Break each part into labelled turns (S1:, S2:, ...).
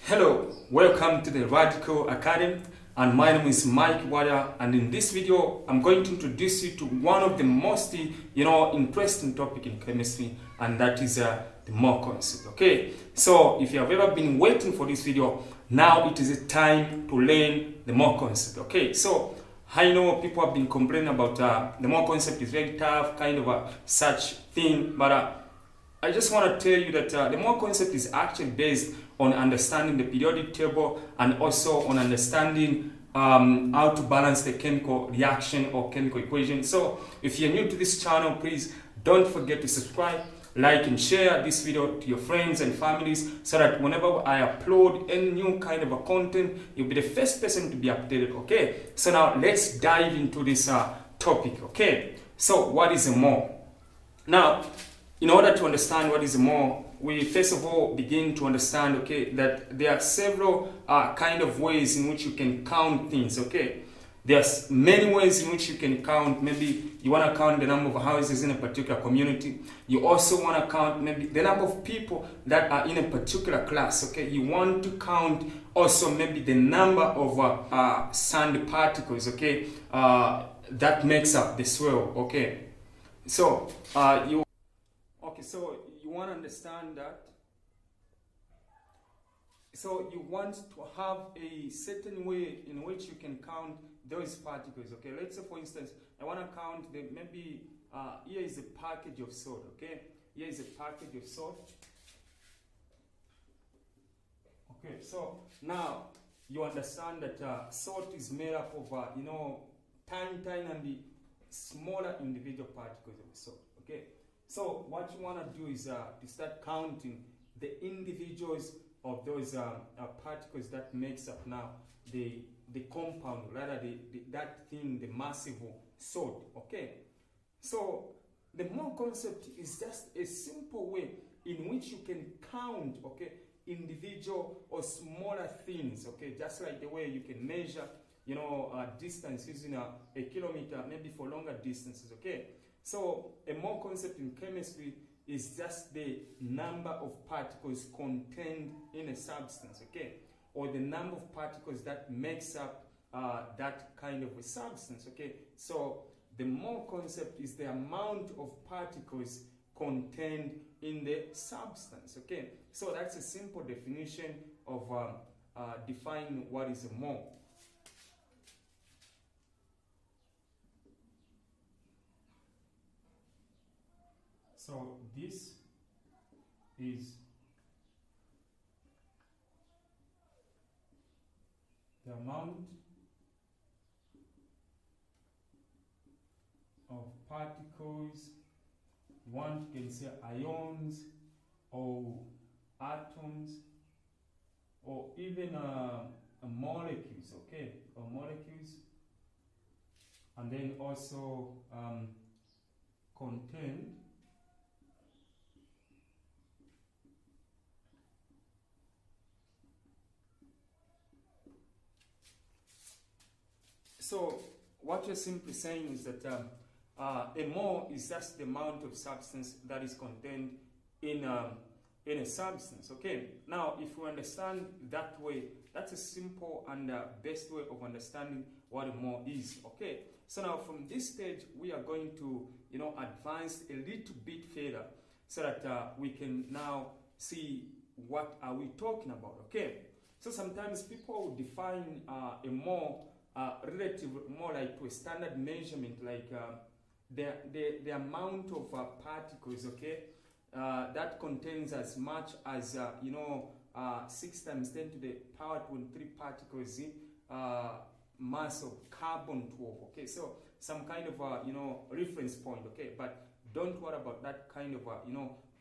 S1: Hello, welcome to the Radical Academy, and my name is Mike Wada, and in this video I'm going to introduce you to one of the most interesting topic in chemistry, and that is the Moore concept. Okay, so if you have ever been waiting for this video, now it is a time to learn the Moore concept. Okay, so I know people have been complaining about the Moore concept is very tough, kind of a such thing, but I just want to tell you that the Moore concept is actually based on understanding the periodic table and also on understanding how to balance the chemical reaction or chemical equation. So if you're new to this channel, please don't forget to subscribe, like and share this video to your friends and families so that whenever I upload any new kind of a content, you'll be the first person to be updated. Okay, so now let's dive into this topic. Okay, so what is a Moore? Now, in order to understand what is a Moore, we first of all begin to understand, okay, that there are several kind of ways in which you can count things. Okay, there's many ways in which you can count. Maybe you want to count the number of houses in a particular community. You also want to count maybe the number of people that are in a particular class. Okay, you want to count also maybe the number of sand particles. Okay, that makes up the swirl. Okay, so so you want to understand that. So you want to have a certain way in which you can count those particles. Okay, let's say for instance, I want to count the maybe here is a package of salt. Okay, here is a package of salt. Okay, so now you understand that salt is made up of tiny and the smaller individual particles of salt. Okay. So what you want to do is to start counting the individuals of those particles that makes up now the compound, rather that thing, the massive salt. Okay, so the Moore concept is just a simple way in which you can count, okay, individual or smaller things. Okay, just like the way you can measure distance using a kilometer, maybe for longer distances. Okay. So a Moore concept in chemistry is just the number of particles contained in a substance, okay, or the number of particles that makes up that kind of a substance, okay. So the Moore concept is the amount of particles contained in the substance, okay. So that's a simple definition of defining what is a Moore. So this is the amount of particles, one can say ions or atoms or even molecules, okay, or molecules, and then also contained So what you're simply saying is that a Moore is just the amount of substance that is contained in a substance. Okay. Now, if we understand that way, that's a simple and best way of understanding what a Moore is. Okay. So now, from this stage, we are going to advance a little bit further so that we can now see what are we talking about. Okay. So sometimes people will define a Moore relative more like to a standard measurement, like the amount of particles, okay, that contains as much as 6 times 10 to the power 23 particles mass of carbon 12. Okay, so some kind of reference point. Okay, but don't worry about that kind of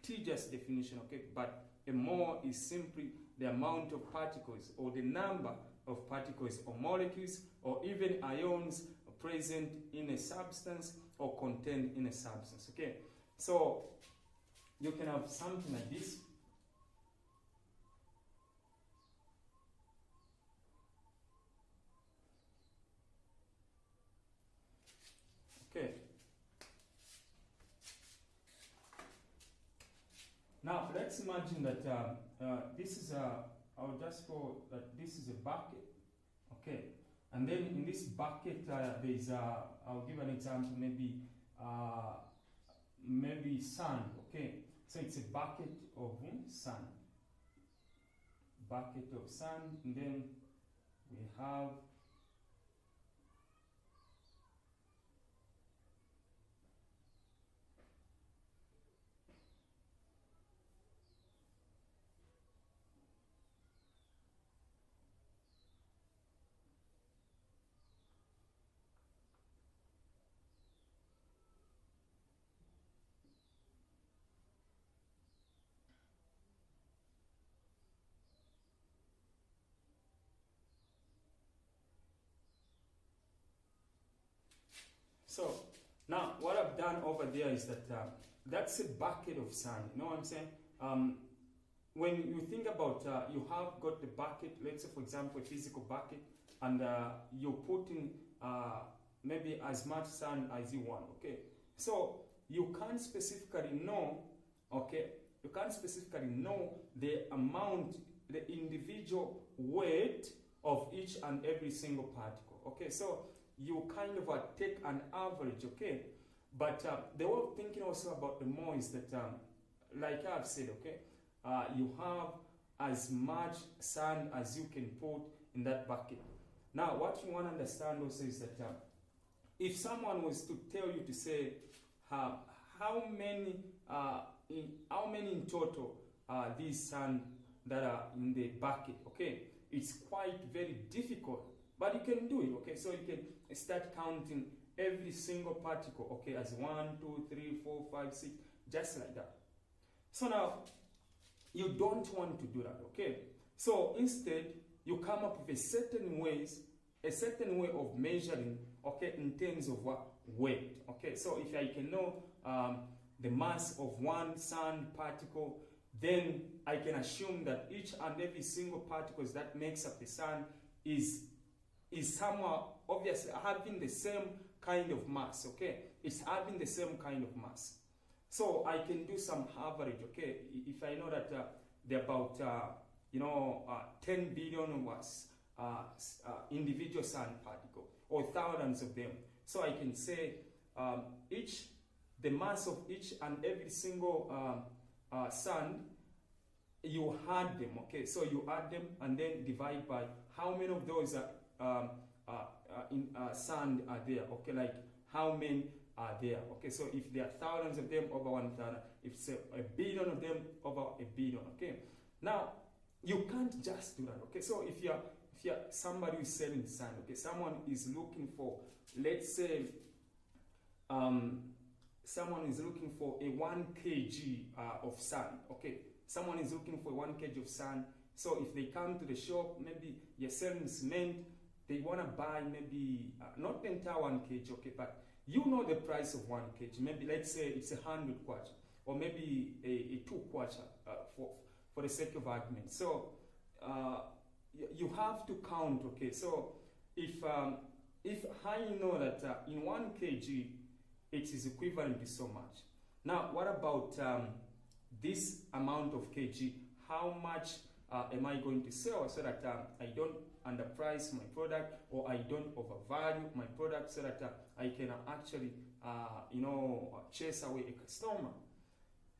S1: tedious definition. Okay, but a Moore is simply the amount of particles or the number of particles or molecules or even ions present in a substance or contained in a substance. Okay, so you can have something like this. Okay, now let's imagine that this is I'll just go that this is a bucket, okay, and then in this bucket there's I'll give an example, maybe sand, okay, so it's a bucket of sand, and then we have so now what I've done over there is that that's a bucket of sand. You know what I'm saying? When you think about you have got the bucket, let's say for example a physical bucket, and you're putting maybe as much sand as you want. Okay, so you can't specifically know. Okay, you can't specifically know the amount, the individual weight of each and every single particle. Okay, so you kind of take an average, okay? But the way of thinking also about the more is that, like I've said, okay, you have as much sand as you can put in that bucket. Now, what you want to understand also is that if someone was to tell you to say how many in total these sand that are in the bucket, okay, it's quite very difficult. But you can do it, okay? So you can start counting every single particle, okay, as 1, 2, 3, 4, 5, 6, just like that. So now, you don't want to do that, okay? So instead, you come up with a certain way of measuring, okay, in terms of what? Weight, okay? So if I can know the mass of one sand particle, then I can assume that each and every single particle that makes up the sand is somehow obviously having the same kind of mass, okay? It's having the same kind of mass. So I can do some average, okay? If I know that there are about 10 billion was individual sand particle, or thousands of them. So I can say the mass of each and every single sand, you add them, okay? So you add them and then divide by how many of those sand are there, okay? Like how many are there, okay? So if there are thousands of them, over 1,000. If it's a billion of them, over a billion, okay? Now you can't just do that, okay? So if you're somebody who is selling sand, okay, someone is looking for, let's say, someone is looking for a 1 kg of sand, okay? Someone is looking for 1 kg of sand. So if they come to the shop, maybe you're selling cement, they want to buy maybe not the entire 1 kg, okay, but you know the price of 1 kg. Maybe let's say it's 100 kwacha, or maybe a 2 kwacha for the sake of argument. So you have to count, okay? So if I know that in 1 kg it is equivalent to so much. Now, what about this amount of kg? How much am I going to sell so that I don't underprice my product, or I don't overvalue my product, so that I can actually chase away a customer?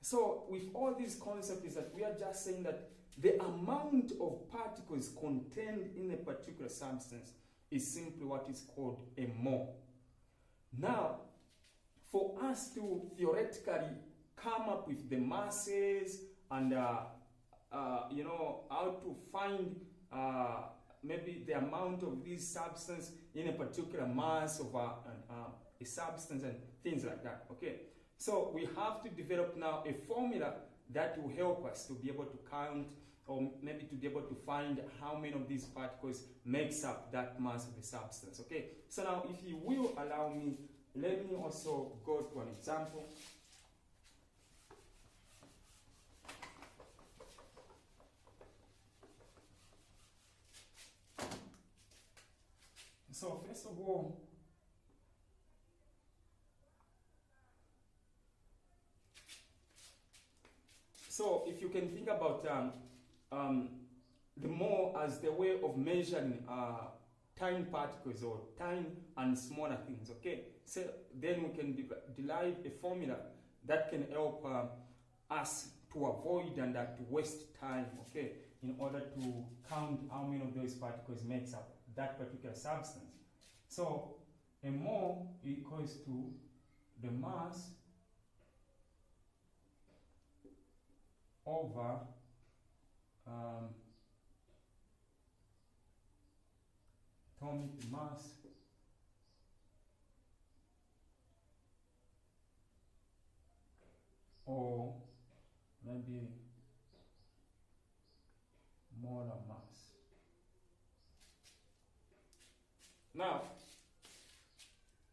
S1: So with all these concepts is that we are just saying that the amount of particles contained in a particular substance is simply what is called a mole. Now, for us to theoretically come up with the masses and how to find maybe the amount of this substance in a particular mass of a substance and things like that, okay? So we have to develop now a formula that will help us to be able to count, or maybe to be able to find how many of these particles makes up that mass of the substance, okay? So now, if you will allow me, let me also go to an example. So first of all, so if you can think about the mole as the way of measuring tiny particles or tiny and smaller things. Okay, so then we can derive a formula that can help us to avoid and to waste time, okay, in order to count how many of those particles makes up that particular substance. So a mole equals to the mass over atomic mass or maybe molar mass. Now,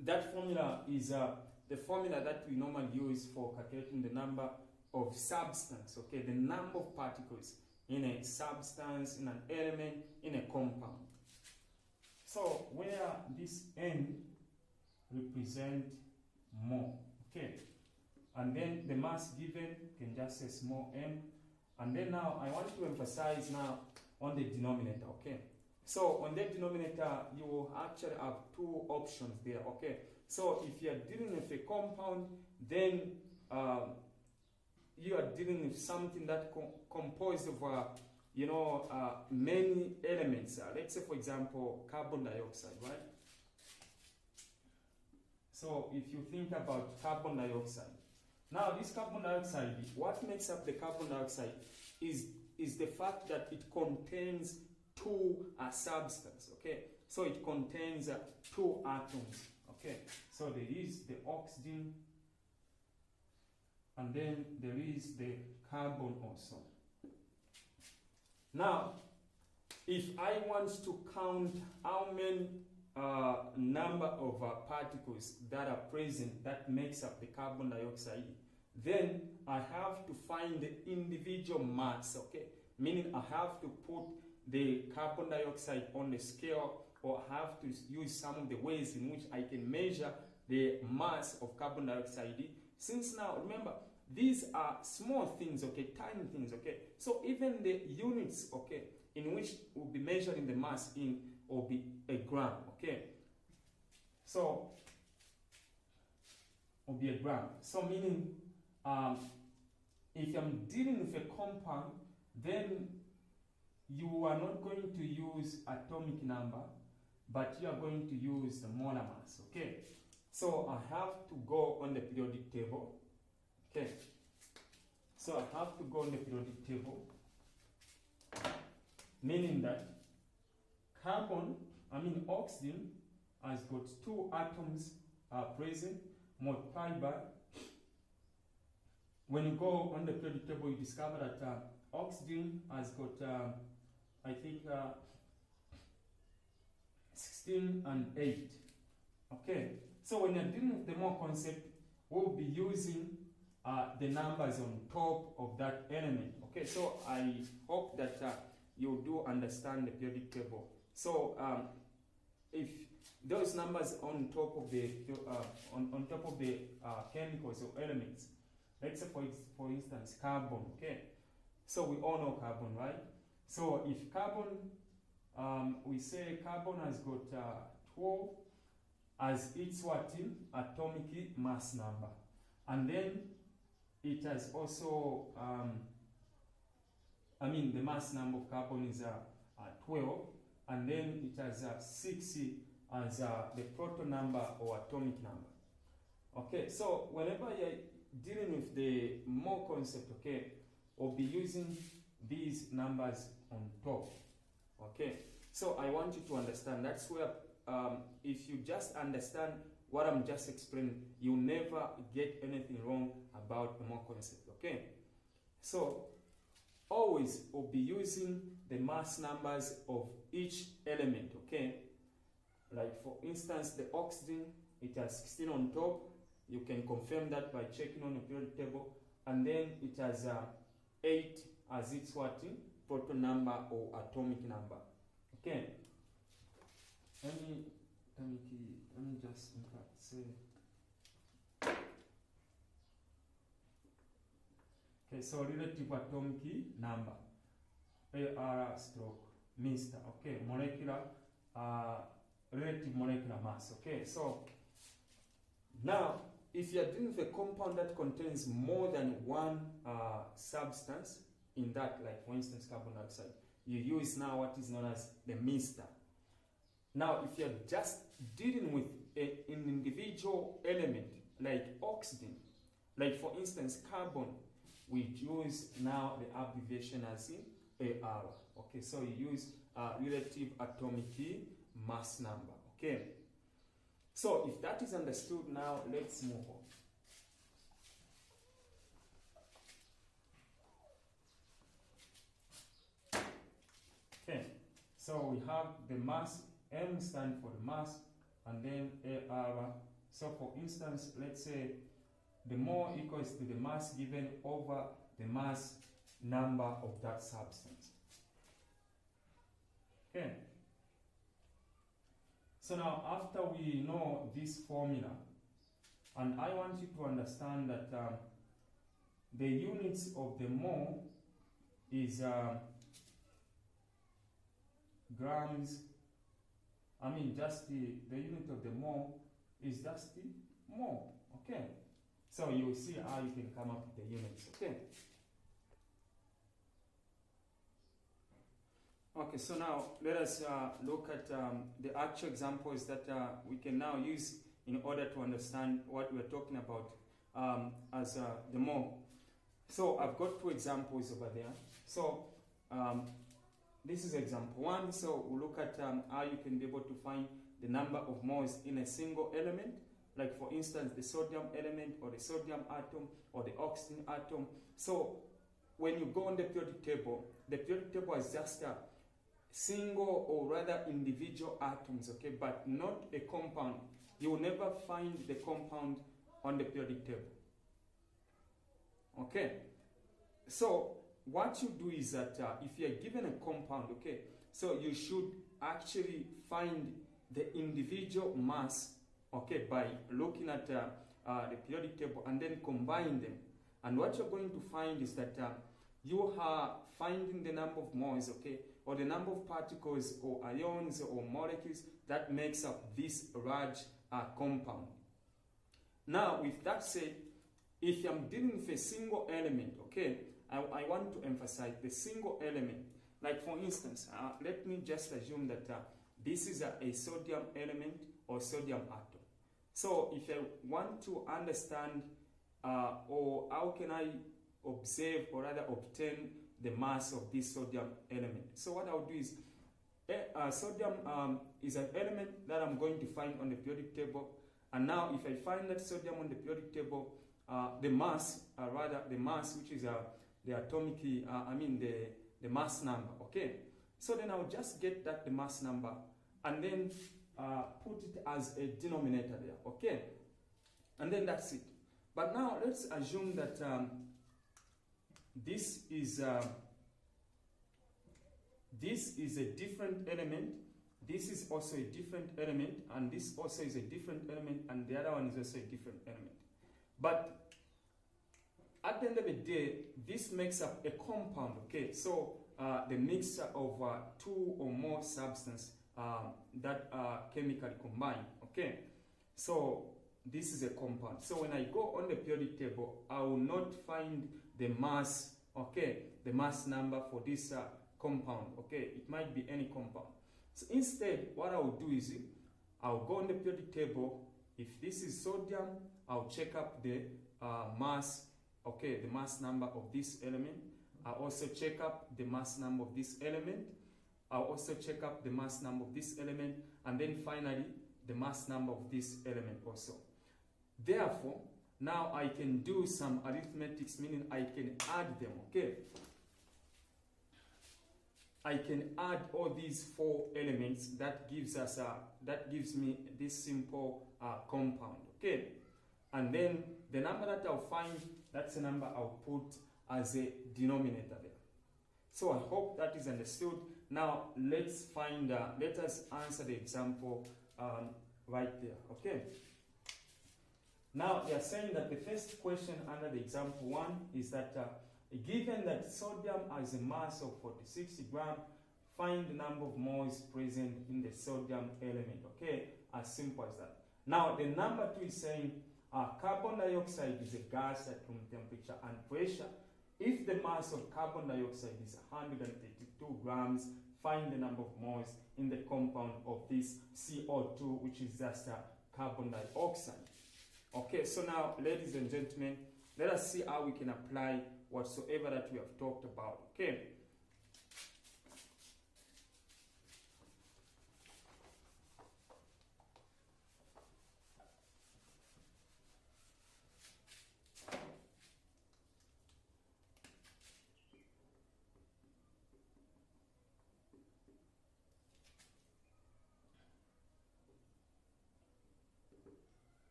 S1: that formula is the formula that we normally use for calculating the number of substance, okay, the number of particles in a substance, in an element, in a compound. So, where this n represent mole, okay, and then the mass given can just say small m, and then now I want to emphasize now on the denominator, okay. So on the denominator, you will actually have two options there, okay. So if you are dealing with a compound, then you are dealing with something that composed of many elements. Let's say, for example, carbon dioxide, right? So if you think about carbon dioxide, now this carbon dioxide, what makes up the carbon dioxide is the fact that it contains two substances, okay? So it contains two atoms, okay? So there is the oxygen, and then there is the carbon also. Now, if I want to count how many number of particles that are present that makes up the carbon dioxide, then I have to find the individual mass, okay? Meaning I have to put the carbon dioxide on the scale, or have to use some of the ways in which I can measure the mass of carbon dioxide. Since now, remember, these are small things, okay, tiny things, okay. So even the units, okay, in which we'll be measuring the mass in will be a gram, okay. So will be a gram. So meaning, if I'm dealing with a compound, then you are not going to use atomic number, but you are going to use the molar mass, okay? So I have to go on the periodic table, okay? So I have to go on the periodic table, meaning that oxygen has got two atoms present, multiplied by, when you go on the periodic table, you discover that oxygen has got, 16 and 8. Okay, so when you're dealing with the mole concept, we'll be using the numbers on top of that element. Okay, so I hope that you do understand the periodic table. So if those numbers on top of the on top of the chemicals or elements, let's say for instance carbon, okay, so we all know carbon, right? So if carbon, we say carbon has got 12 as its what in atomic mass number, and then it has also the mass number of carbon is 12, and then it has 6 as the proton number or atomic number. Okay, so whenever you're dealing with the mole concept, okay, we'll be using these numbers on top. Okay, so I want you to understand. That's where if you just understand what I'm just explaining, you never get anything wrong about the mole concept. Okay, so always we'll be using the mass numbers of each element. Okay, like for instance the oxygen, it has 16 on top. You can confirm that by checking on the periodic table, and then it has 8 as its what in proton number or atomic number. Okay, let me just in fact say, okay, so relative atomic number. AR stroke Mr. Okay, molecular relative molecular mass. Okay, so now if you are dealing with a compound that contains more than one substance in that, like for instance carbon dioxide, you use now what is known as the Mr. Now if you're just dealing with an individual element like oxygen, like for instance carbon, we use now the abbreviation as in AR. Okay, so you use relative atomic mass number. Okay, so if that is understood, now let's move on. Okay, so we have the mass, M stands for the mass, and then AR. So for instance, let's say the mole equals to the mass given over the mass number of that substance. Okay. So now after we know this formula, and I want you to understand that the units of the mole is grams. Just the unit of the mole is just the mole. Okay. So you will see how you can come up with the units. Okay. Okay, so now let us look at the actual examples that we can now use in order to understand what we're talking about as the mole. So I've got two examples over there. So this is example one. So we'll look at how you can be able to find the number of moles in a single element, like for instance the sodium element or the sodium atom or the oxygen atom. So when you go on the periodic table is just a single or rather individual atoms, okay, but not a compound. You will never find the compound on the periodic table. Okay, so what you do is that if you are given a compound, okay, so you should actually find the individual mass, okay, by looking at the periodic table and then combine them. And what you're going to find is that you are finding the number of moles, okay, or the number of particles or ions or molecules that makes up this large compound. Now, with that said, if I'm dealing with a single element, okay, I want to emphasize the single element. Like for instance, let me just assume that this is a sodium element or sodium atom. So if I want to understand or how can I observe or rather obtain the mass of this sodium element. So what I'll do is sodium is an element that I'm going to find on the periodic table, and now if I find that sodium on the periodic table, the mass which is the atomic the mass number, okay, so then I'll just get that the mass number and then put it as a denominator there, okay, and then that's it. But now let's assume that this is a different element, this is also a different element, and this also is a different element, and the other one is also a different element. But at the end of the day, this makes up a compound, okay? So the mixture of two or more substances that are chemically combined, okay? So this is a compound. So when I go on the periodic table, I will not find the mass, okay, the mass number for this compound, okay? It might be any compound. So instead, what I will do is I'll go on the periodic table. If this is sodium, I'll check up the mass, okay, the mass number of this element. I'll also check up the mass number of this element. I'll also check up the mass number of this element, and then finally the mass number of this element also. Therefore, now I can do some arithmetics, meaning I can add them, okay? I can add all these four elements. That gives me this simple compound, okay? And then the number that I'll find, that's the number I'll put as a denominator there. So I hope that is understood. Now let us answer the example right there, okay? Now they are saying that the first question under the example one is that Given that sodium has a mass of 46 grams, find the number of moles present in the sodium element. Okay, as simple as that. Now, the number 2 is saying carbon dioxide is a gas at room temperature and pressure. If the mass of carbon dioxide is 132 grams, find the number of moles in the compound of this CO2, which is just carbon dioxide. Okay, so now, ladies and gentlemen, let us see how we can apply whatsoever that we have talked about. Okay.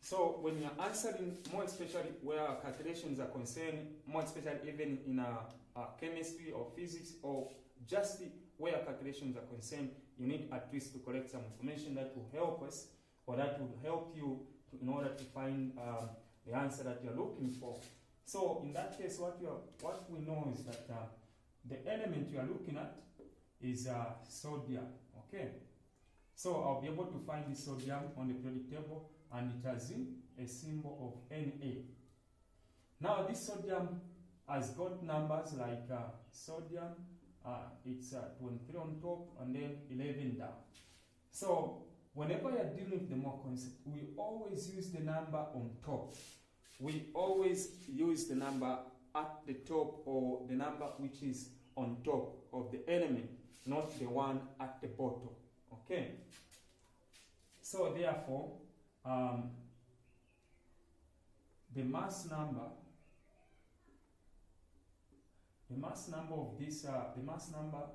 S1: So when you're answering, more especially where calculations are concerned, more especially even in chemistry or physics, or just where calculations are concerned, you need at least to collect some information that will help us, or that will help you in order to find the answer that you're looking for. So in that case, what we know is that the element you are looking at is sodium. Okay. So I'll be able to find the sodium on the periodic table, and it has a symbol of Na. Now this sodium has got numbers like sodium, it's 23 on top and then 11 down. So whenever you're dealing with the mole concept, we always use the number on top. We always use the number at the top, or the number which is on top of the element, not the one at the bottom. Okay, so therefore, the mass number of this, the mass number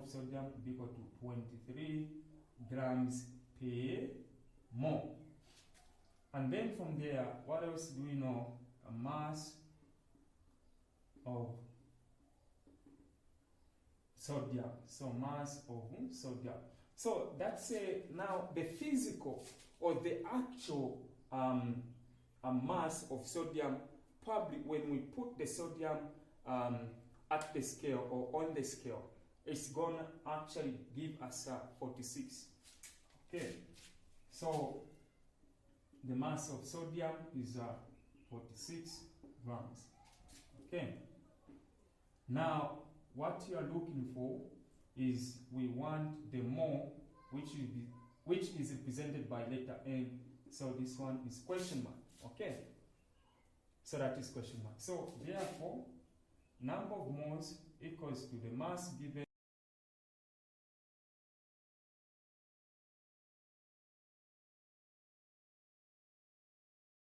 S1: of sodium will be equal to 23 grams per mole. And then from there, what else do we know? A mass of sodium. So mass of sodium. So that's now the physical or the actual mass of sodium. Probably when we put the sodium at the scale or on the scale, it's gonna actually give us 46. Okay, so the mass of sodium is 46 grams. Okay, now what you are looking for is, we want the mole, which is represented by letter N. So this one is question mark. Okay, so that is question mark. So therefore, number of moles equals to the mass given